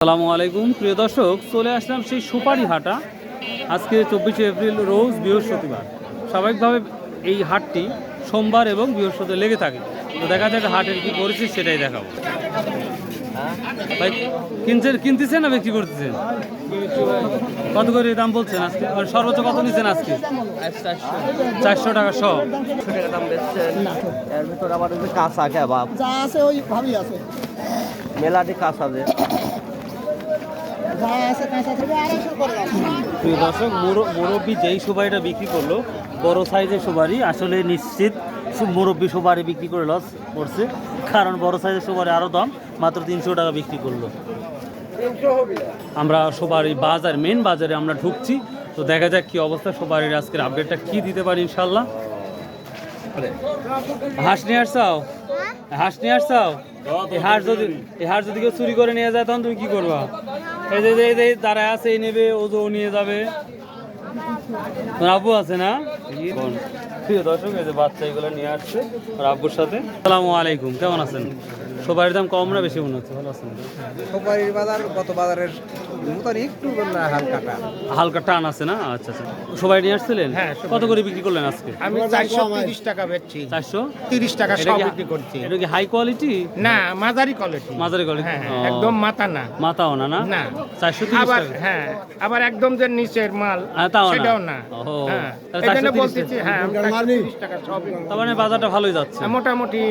আসসালামু আলাইকুম প্রিয় দর্শক, চলে আসলাম সেই সুপারি হাটা। আজকে 24শে এপ্রিল, রোজ বৃহস্পতিবার। স্বাভাবিকভাবে এই হাটটি সোমবার এবং বৃহস্পতিবার লেগে থাকে। তো দেখা যাক হাটের কি পরিস্থিতি, সেটাই দেখাবো। ভাই কিনতেছেন না বিক্রি করতেছেন? কত করে দাম বলছেন আজকে? মানে সর্বোচ্চ কত নিচ্ছেন আজকে? 400 টাকা সহ। দাম বেচছেন। এর ভিতর আবার ওই যে কাঁচা কেবাব যা আছে ওই ভাবই আছে, মেলাটি কাঁচা যে যা আছে কাঁচা থেকে 250 করে দাম। প্রিয় দর্শক, মুরব্বি যেই সুপারিটা বিক্রি করলো, বড় সাইজের সুপারি, আসলে নিশ্চিত মুরব্বি সুপারি বিক্রি করে লস করছে, কারণ বড় সাইজের সুপারি আরও দাম, মাত্র 300 টাকা বিক্রি করলো। আমরা সুপারি বাজার, মেন বাজারে আমরা ঢুকছি। তো দেখা যাক কি অবস্থা, সুপারির আজকের আপডেটটা কি দিতে পারি ইনশাল্লাহ। হাঁস নিয়ে আসছাও? হাঁস নিয়ে আসছাও? এই হাঁস যদি কেউ চুরি করে নিয়ে যায়, তখন তুমি কি করবা? এই যে এই দাঁড়ায় আছে, এই নেবে, ও যে নিয়ে যাবে। তোমার আব্বু আছে না? প্রিয় দর্শক, এই যে বাচ্চা এগুলো নিয়ে আসছে আর আব্বুর সাথে। আসসালামু আলাইকুম, কেমন আছেন? সুপারির দাম কম না বেশি মনে হচ্ছে? ভালো আছেন? সুপারির বাজার গত বাজারের মতন একটু হালকা টান আছে না? আচ্ছা আচ্ছা। সবাই নিয়ে আসছিলেন? কত করে বিক্রি করলেন আজকে? আমি 430 টাকা বেচছি। 430 টাকা সব বিক্রি করছি। এটা কি হাই কোয়ালিটি? না, মাঝারি কোয়ালিটি। মাঝারি কোয়ালিটি? হ্যাঁ, একদম মাথা না। মাথাও না? না না। 430 আবার টাকা। হ্যাঁ, আবার একদম যে নিচের মাল তাও না? সেটাও না। ও, হ্যাঁ, তাহলে এই জন্য 430 বলতেছি, হ্যাঁ, আমি 430 টাকা সব বিক্রি তার মানে বাজারটা ভালোই যাচ্ছে। করি। মোটামুটি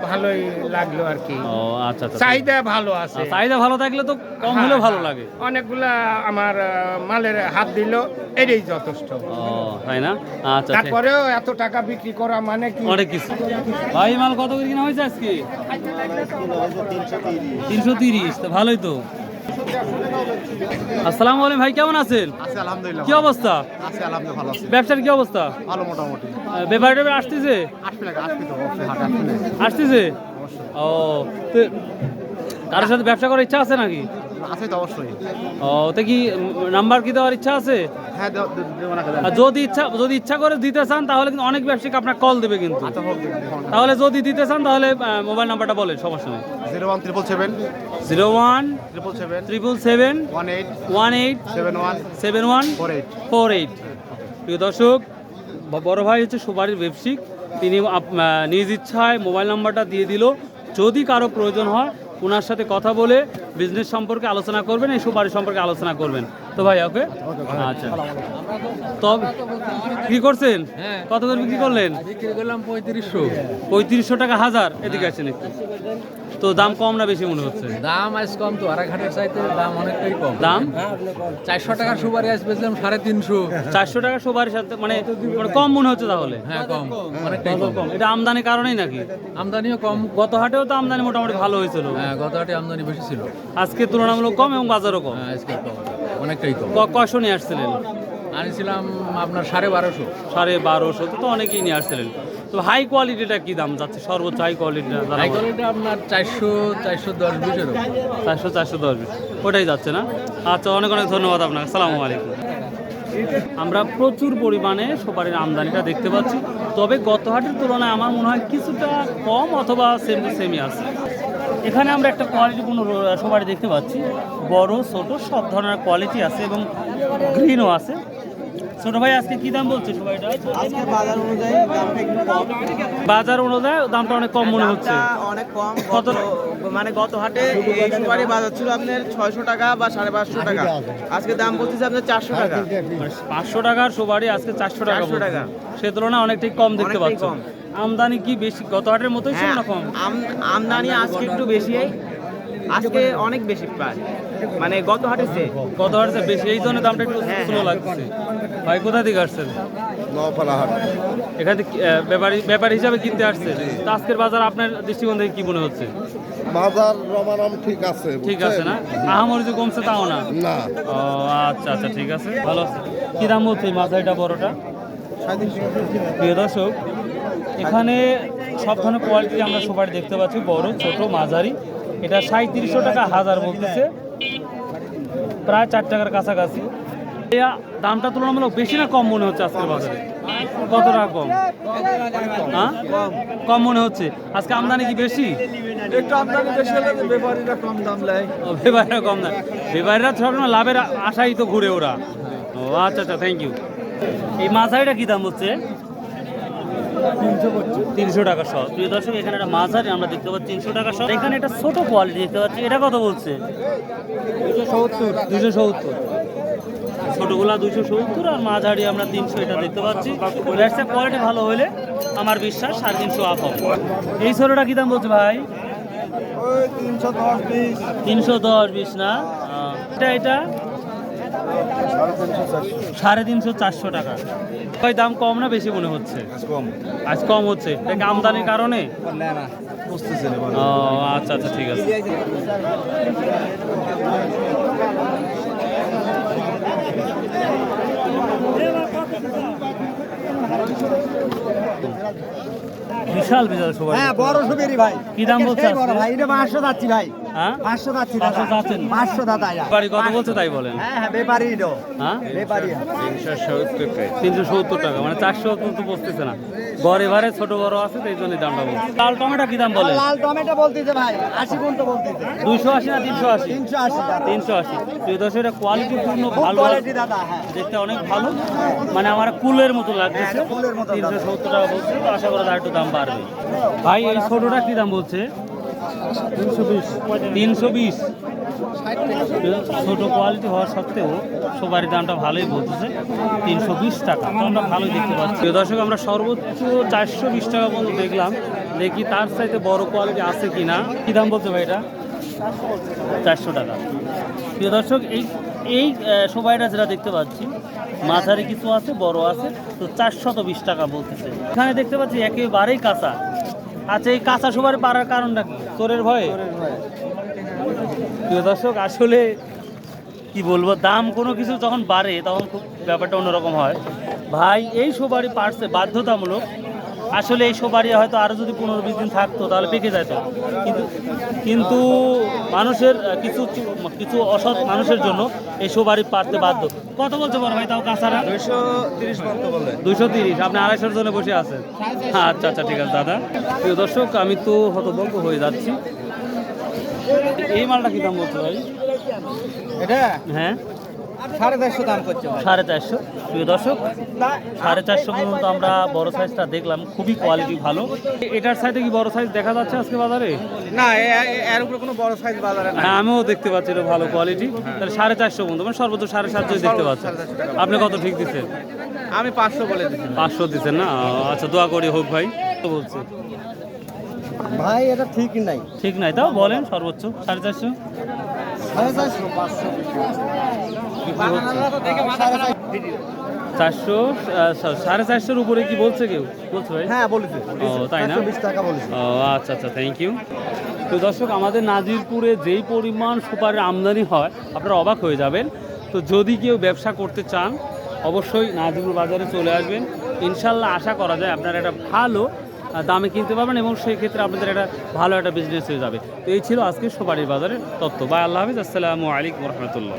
ভালোই লাগলো আর কি। ও আচ্ছা আচ্ছা। চাহিদা ভালো আছে। চাহিদা ভালো থাকলে তো কম হলেও ভালো লাগে। অনেকগুলা আমার মালের হাত দিল, এটাই যথেষ্ট। ও তাই না? আচ্ছা। তারপরেও এত টাকা বিক্রি করা মানে কি? অনেক কিছু। ভাই, মাল কত করে কিনা হয়েছে আজকে? 330। তো ভালোই তো। আসসালামু আলাইকুম ভাই, কেমন আছেন? আছে আলহামদুলিল্লাহ। কি অবস্থা? আছে আলহামদুলিল্লাহ, ভালো আছে। ব্যবসার কি অবস্থা? ভালো মোটামুটি। ব্যাপারটা আসতেছে? আসবে না, আসবে তো অবশ্যই, হাট আসবে না। আসতেছে? ও, তো কারোর সাথে ব্যবসা করার ইচ্ছা আছে নাকি? আছে তো অবশ্যই। ও, তো কি নাম্বার কি দেওয়ার ইচ্ছা আছে? হ্যাঁ, দেবো না কেন? আর যদি ইচ্ছা করে দিতে চান, তাহলে কিন্তু অনেক ব্যবসায়িক আপনার কল দেবে কিন্তু। আচ্ছা, হোক, দেখুন। তাহলে যদি দিতে চান, তাহলে মোবাইল নাম্বারটা বলেন, সমস্যা নেই। 0177 01 777 777 18 18 71 71 48। 48। প্রিয় দর্শক, বড় ভাই হচ্ছে সুপারির ব্যবসায়িক, তিনি নিজ ইচ্ছায় মোবাইল নাম্বারটা দিয়ে দিল। যদি কারো প্রয়োজন হয়, ওনার সাথে কথা বলে বিজনেস সম্পর্কে আলোচনা করবেন, এই সুপারি সম্পর্কে আলোচনা করবেন। তো ভাই, ওকে, আচ্ছা। তবে কি করছেন? কত করে বিক্রি করলেন? বিক্রি করলাম 3500। 3500 টাকা হাজার। এদিকে আছেন একটু। তো দাম কম না বেশি মনে হচ্ছে? দাম আজ কম তো, আরাঘাটের চাইতে দাম অনেকটাই কম। দাম 400 টাকার সুপারি আজ বেচলাম 350। 400 টাকা সুপারির সাথে মানে কম মনে হচ্ছে তাহলে? হ্যাঁ, কম, অনেকটাই কম। এটা আমদানির কারণেই নাকি? আমদানিও কম। গত হাটেও তো আমদানি মোটামুটি ভালো হয়েছিল। হ্যাঁ, গত হাটে আমদানি বেশি ছিল। আজকে তুলনামূলক কম এবং বাজারও কম। হ্যাঁ, আজকে কম, অনেকটাই কম। কয়শো নিয়ে আসছিলেন? আনিছিলাম আপনার 1250। 1250। তো অনেকেই নিয়ে আসছিলেন। তো হাই কোয়ালিটিটা কি দাম যাচ্ছে? সর্বোচ্চ হাই কোয়ালিটিটা হাই কোয়ালিটি আপনার 400, 410, 20 এরকম। 400, 410 ওটাই যাচ্ছে না? আচ্ছা, অনেক অনেক ধন্যবাদ আপনাকে। আসসালামু আলাইকুম। আমরা প্রচুর পরিমাণে সুপারির আমদানিটা দেখতে পাচ্ছি, তবে গত হাটের তুলনায় আমার মনে হয় কিছুটা কম অথবা সেম টু সেমই আছে। এখানে আমরা একটা কোয়ালিটিপূর্ণ সুপারি দেখতে পাচ্ছি, বড় ছোট সব ধরনের কোয়ালিটি আছে এবং গ্রিনও আছে। ছোট ভাই, আজকে কি দাম বলছে সুপারিটা? আজকে বাজার অনুযায়ী দামটা একটু কম। বাজার অনুযায়ী দামটা অনেক কম মনে হচ্ছে। দামটা অনেক কম। কত? মানে গত হাটে এই সুপারি বাজার ছিল আপনার 600 টাকা বা 550 টাকা, আজকে দাম বলতেছে আপনার 400 টাকা। 500 টাকার সুপারি আজকে 400 টাকা। 400 টাকা। সে তুলনায় অনেকটাই কম দেখতে অনেকটাই পাচ্ছি। কম। আমদানি কি বেশি গত হাটের মতোই ছিল না কম? আমদানি আজকে একটু বেশি, আজকে অনেক বেশি প্রায়, মানে গত হাটে চেয়ে। গত হাটে বেশি, এই জন্য দামটা একটু স্লো লাগছে। ভাই, কোথা থেকে আসছেন? এখানে ব্যাপারী হিসাবে কিনতে আসছে। তো আজকের বাজার আপনার দৃষ্টিকোণ থেকে কি মনে হচ্ছে? বাজার রমারাম ঠিক আছে, ঠিক আছে না? আহামরি যে কমছে তাও না? না। ও আচ্ছা আচ্ছা, ঠিক আছে, ভালো আছে। কি দাম বলছে এই মাঝারিটা বড়টা? প্রিয় দর্শক, এখানে সব ধরনের কোয়ালিটি আমরা সুপারি দেখতে পাচ্ছি, বড় ছোট মাঝারি। এটা 3700 টাকা হাজার বলতেছে, প্রায় 4 টাকার কাছাকাছি। এই দামটা তুলনামূলক বেশি না কম মনে হচ্ছে আজকের বাজারে? কত টাকা কম? হ্যাঁ, কম মনে হচ্ছে। আজকে আমদানি কি বেশি? একটু আমদানি বেশি হলে ব্যাপারীরা কম দাম নেয়। ও, ব্যাপারীরা কম না, ব্যাপারীরা সবসময় লাভের আশাই তো ঘুরে ওরা। ও আচ্ছা আচ্ছা, থ্যাংক ইউ। এই মাঝারিটা কি দাম হচ্ছে? 300 টাকা সহ। প্রিয় দর্শক, এখানে একটা মাঝারি আমরা দেখতে পাচ্ছি 300 টাকা সহ। এখানে একটা ছোট কোয়ালিটি দেখতে পাচ্ছি, এটা কত বলছে? 270। ছোটগুলা 270 আর মাঝারি আমরা 300 এটা দেখতে পাচ্ছি। হোয়াটসঅ্যাপ কোয়ালিটি ভালো হলে আমার বিশ্বাস 350 আপ হবে। এই ছোটটা কি দাম বলছে ভাই? 310-20 না? এটা 350-400 টাকা। ভাই দাম কম না বেশি মনে হচ্ছে? আজ কম হচ্ছে। এটা কি আমদানির কারণে? ও আচ্ছা আচ্ছা, ঠিক আছে। বিশাল বিশাল সবাই। হ্যাঁ, বড় সুবেরি ভাই। কি দাম বলছে এই বড় আজকে? ভাই, এটা 500 যাচ্ছি ভাই। হ্যাঁ, 500 যাচ্ছি 500 দাদা। যাচ্ছেন? 500 দাদা। বাড়ি কত বলছে তাই বলেন? হ্যাঁ হ্যাঁ, ব্যাপারী তো। হ্যাঁ, ব্যাপারী। 370 টাকা, মানে 400 তো বসতেছে না। গড় এবারে ছোট বড় আছে, তো এই জন্য দামটা বলছে। লাল টমেটো কি দাম বলে? লাল টমেটো বলতেছে ভাই 80 পর্যন্ত বলতেছে। 280 না 380? 380 দাদা। 380। প্রিয় দর্শক, এটা কোয়ালিটিপূর্ণ খুব ভালো, কোয়ালিটি দাদা। হ্যাঁ, দেখতে অনেক ভালো, মানে আমার কুলের মতো লাগছে। হ্যাঁ, কুলের মতো। 370 টাকা বলছে, তো আশা করা যায় একটু দাম বাড়বে। ভাই এই ছোটটা কি দাম বলছে? 320। ছোট কোয়ালিটি হওয়া সত্ত্বেও সবারই দামটা ভালোই বলতেছে, 320 টাকা। দামটা ভালোই দেখতে পাচ্ছি। প্রিয় দর্শক, আমরা সর্বোচ্চ 420 টাকা পর্যন্ত দেখলাম। দেখি তার চাইতে বড় কোয়ালিটি আছে কি না। কী দাম বলছে ভাই এটা? 400 টাকা। প্রিয় দর্শক, এই সবাইটা যেটা দেখতে পাচ্ছি, মাঝারি কিছু আছে, বড় আছে, তো 420 টাকা বলতেছে। এখানে দেখতে পাচ্ছি একেবারেই কাঁচা। আচ্ছা, এই কাঁচা সুপারি পারার কারণটা কি? চোরের ভয়ে? প্রিয় দর্শক, আসলে কি বলবো, দাম কোনো কিছু যখন বাড়ে তখন খুব ব্যাপারটা অন্যরকম হয়। ভাই এই সুপারি পারছে বাধ্যতামূলক। আসলে এই সুপারি হয়তো আরও যদি 15-20 দিন থাকতো তাহলে পেকে যেত, কিন্তু মানুষের কিছু অসৎ মানুষের জন্য এই সুপারি পারতে বাধ্য। কত বলছে বড় ভাই তাও কাঁচারা? 230 পর্যন্ত বলে। 230। আপনি 250 জনে বসে আছেন? আচ্ছা আচ্ছা, ঠিক আছে দাদা। প্রিয় দর্শক, আমি তো হতভম্ব হয়ে যাচ্ছি। এই মালটা কি দাম বলছে ভাই? এটা হ্যাঁ, 450 দাম করছে। 450। প্রিয় দর্শক, 450 পর্যন্ত আমরা বড় সাইজটা দেখলাম, খুবই কোয়ালিটি ভালো। এটার সাইডে কি বড় সাইজ দেখা যাচ্ছে আজকে বাজারে? না, এর উপরে কোনো বড় সাইজ বাজারে না। হ্যাঁ, আমিও দেখতে পাচ্ছি এটা ভালো কোয়ালিটি। তাহলে 450 পর্যন্ত, মানে সর্বোচ্চ 750 দেখতে পাচ্ছেন। আপনি কত ঠিক দিচ্ছেন? আমি 500 বলে দিচ্ছি। 500 দিচ্ছেন না? আচ্ছা, দোয়া করি হোক ভাই। তো বলছে ভাই এটা ঠিক নাই। ঠিক নাই, তাও বলেন সর্বোচ্চ 450। 400, 450 উপরে কি বলছে কেউ? বলছে ভাই? হ্যাঁ বলেছে। ও তাই না? 420 টাকা বলেছে। ও আচ্ছা আচ্ছা, থ্যাংক ইউ। তো দর্শক, আমাদের নাজিরপুরে যেই পরিমাণ সুপারির আমদানি হয় আপনারা অবাক হয়ে যাবেন। তো যদি কেউ ব্যবসা করতে চান অবশ্যই নাজিরপুর বাজারে চলে আসবেন। ইনশাল্লাহ আশা করা যায় আপনারা একটা ভালো দামে কিনতে পারবেন এবং সেই ক্ষেত্রে আপনাদের একটা ভালো একটা বিজনেস হয়ে যাবে। তো এই ছিল আজকে সুপারির বাজারের তথ্য। বাই, আল্লাহ হাফিজ, আসসালামু আলাইকুম রহমতুল্লাহ।